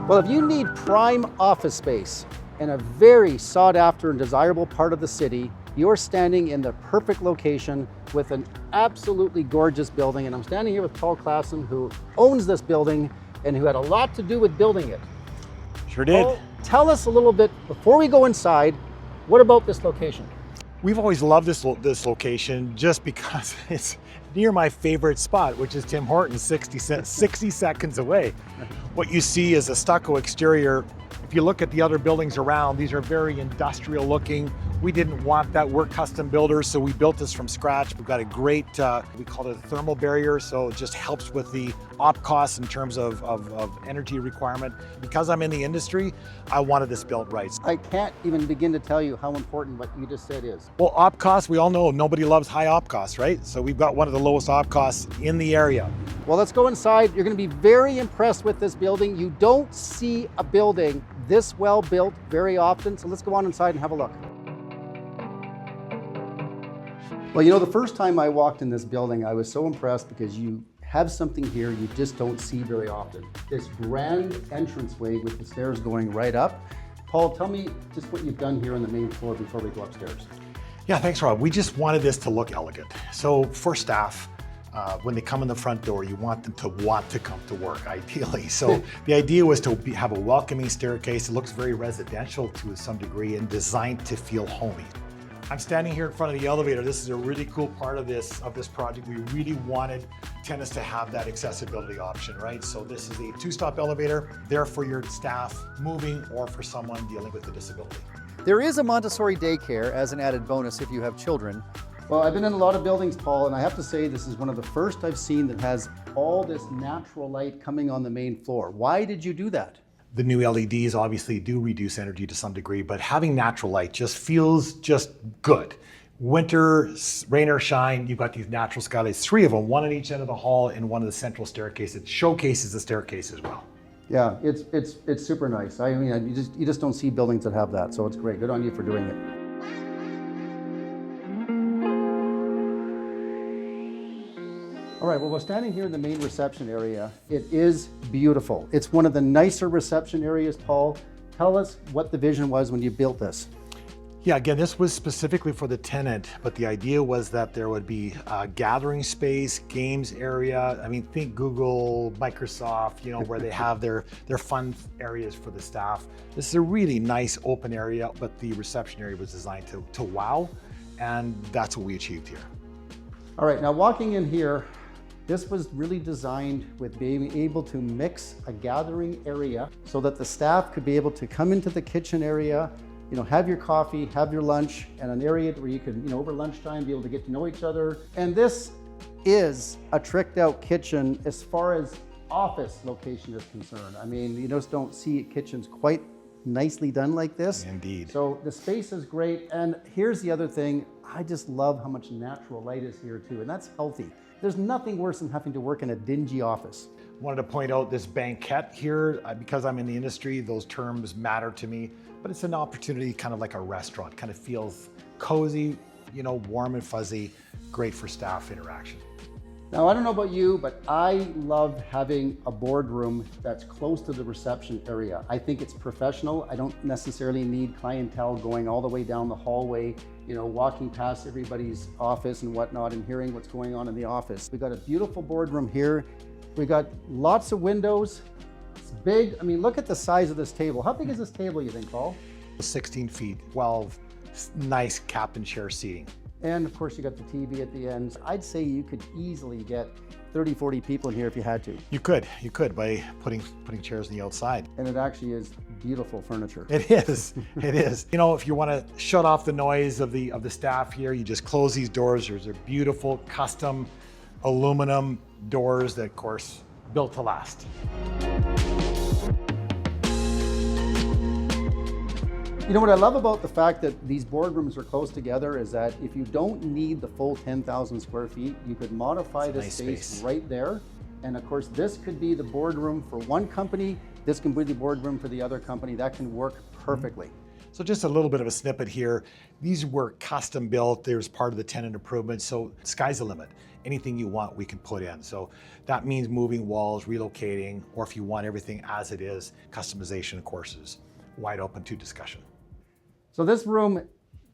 Well, if you need prime office space in a very sought after and desirable part of the city, you're standing in the perfect location with an absolutely gorgeous building. And I'm standing here with Paul Classen, who owns this building and who had a lot to do with building it. Sure did. Paul, tell us a little bit, before we go inside, what about this location? We've always loved this location just because it's near my favorite spot, which is Tim Hortons, 60 seconds away. What you see is a stucco exterior. If you look at the other buildings around, these are very industrial looking. We didn't want that. We're custom builders, so we built this from scratch. We've got a great, we call it a thermal barrier, so it just helps with the op costs in terms of energy requirement. Because I'm in the industry, I wanted this built right. I can't even begin to tell you how important what you just said is. Well, op costs, we all know nobody loves high op costs, right? So we've got one of the lowest op costs in the area. Well, let's go inside. You're going to be very impressed with this building. You don't see a building this well built very often, so let's go on inside and have a look. Well, you know, the first time I walked in this building, I was so impressed because you have something here you just don't see very often. This grand entranceway with the stairs going right up. Paul, tell me just what you've done here on the main floor before we go upstairs. Yeah, thanks, Rob. We just wanted this to look elegant. So for staff, when they come in the front door, you want them to want to come to work, ideally. So the idea was to have a welcoming staircase. It looks very residential to some degree and designed to feel homey. I'm standing here in front of the elevator. This is a really cool part of this project. We really wanted tenants to have that accessibility option, right? So this is a two-stop elevator, there for your staff moving or for someone dealing with a disability. There is a Montessori daycare as an added bonus if you have children. Well, I've been in a lot of buildings, Paul, and I have to say this is one of the first I've seen that has all this natural light coming on the main floor. Why did you do that? The new LEDs obviously do reduce energy to some degree, but having natural light just feels just good. Winter, rain or shine, you've got these natural skylights, 3 of them, one on each end of the hall and one of the central staircase. It showcases the staircase as well. Yeah, it's super nice. I mean, you just don't see buildings that have that, so it's great. Good on you for doing it. All right, well, we're standing here in the main reception area. It is beautiful. It's one of the nicer reception areas, Paul. Tell us what the vision was when you built this. Yeah, again, this was specifically for the tenant, but the idea was that there would be a gathering space, games area. I mean, think Google, Microsoft, you know, where they have their fun areas for the staff. This is a really nice open area, but the reception area was designed to wow, and that's what we achieved here. All right, now walking in here, this was really designed with being able to mix a gathering area so that the staff could be able to come into the kitchen area, you know, have your coffee, have your lunch, and an area where you could, you know, over lunchtime, be able to get to know each other. And this is a tricked out kitchen as far as office location is concerned. I mean, you just don't see kitchens quite nicely done like this. Indeed. So the space is great. And here's the other thing. I just love how much natural light is here too, and that's healthy. There's nothing worse than having to work in a dingy office. Wanted to point out this banquette here, because I'm in the industry, those terms matter to me, but it's an opportunity kind of like a restaurant, kind of feels cozy, you know, warm and fuzzy, great for staff interaction. Now, I don't know about you, but I love having a boardroom that's close to the reception area. I think it's professional. I don't necessarily need clientele going all the way down the hallway, you know, walking past everybody's office and whatnot and hearing what's going on in the office. We got a beautiful boardroom here. We got lots of windows. It's big. I mean, look at the size of this table. How big is this table, you think, Paul? 16 feet, 12, nice captain chair seating. And of course, you got the TV at the end. I'd say you could easily get 30, 40 people in here if you had to. You could by putting chairs on the outside. And it actually is beautiful furniture. It is, it is. You know, if you want to shut off the noise of the staff here, you just close these doors. There's a beautiful custom aluminum doors that, of course, built to last. You know what I love about the fact that these boardrooms are close together is that if you don't need the full 10,000 square feet, you could modify this space right there. And of course, this could be the boardroom for one company. This can be the boardroom for the other company. That can work perfectly. So just a little bit of a snippet here. These were custom built. There's part of the tenant improvement. So sky's the limit. Anything you want, we can put in. So that means moving walls, relocating, or if you want everything as it is, customization, of course, is wide open to discussion. So this room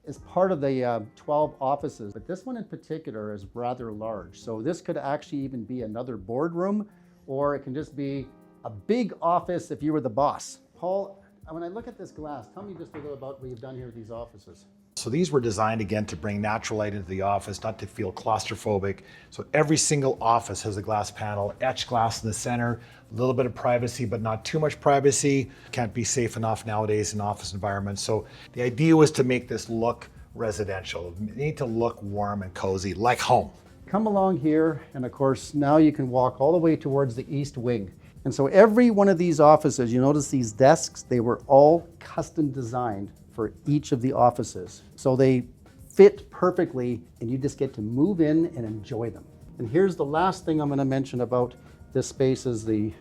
is part of the 12 offices, but this one in particular is rather large. So this could actually even be another boardroom, or it can just be a big office if you were the boss. Paul, when I look at this glass, tell me just a little about what you've done here with these offices. So these were designed again to bring natural light into the office, not to feel claustrophobic. So every single office has a glass panel, etched glass in the center, a little bit of privacy, but not too much privacy. Can't be safe enough nowadays in office environments. So the idea was to make this look residential. It need to look warm and cozy, like home. Come along here, and of course, now you can walk all the way towards the east wing. And so every one of these offices, you notice these desks, they were all custom designed for each of the offices. So they fit perfectly, and you just get to move in and enjoy them. And here's the last thing I'm going to mention about this space is the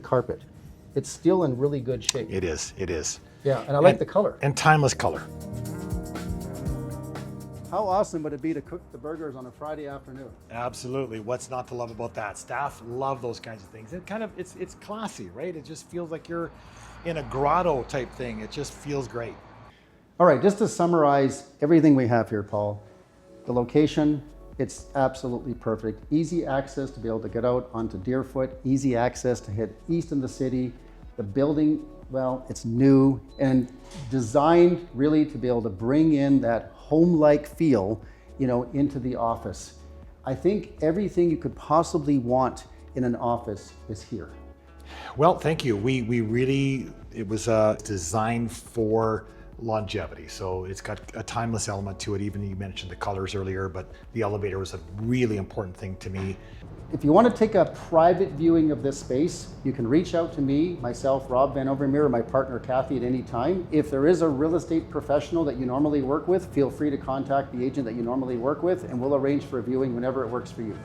carpet. It's still in really good shape. It is, it is. Yeah, and I like the color. And timeless color. How awesome would it be to cook the burgers on a Friday afternoon? Absolutely. What's not to love about that? Staff love those kinds of things. It's classy, right? It just feels like you're in a grotto type thing. It just feels great. All right, just to summarize everything we have here, Paul, the location, it's absolutely perfect. Easy access to be able to get out onto Deerfoot, easy access to head east in the city. The building, well, it's new and designed really to be able to bring in that home-like feel, into the office. I think everything you could possibly want in an office is here. Well, thank you. It was designed for longevity. So it's got a timeless element to it. Even you mentioned the colors earlier, but the elevator was a really important thing to me. If you want to take a private viewing of this space, you can reach out to me, myself, Rob Van Overmeer, or my partner Kathy at any time. If there is a real estate professional that you normally work with, feel free to contact the agent that you normally work with, and we'll arrange for a viewing whenever it works for you.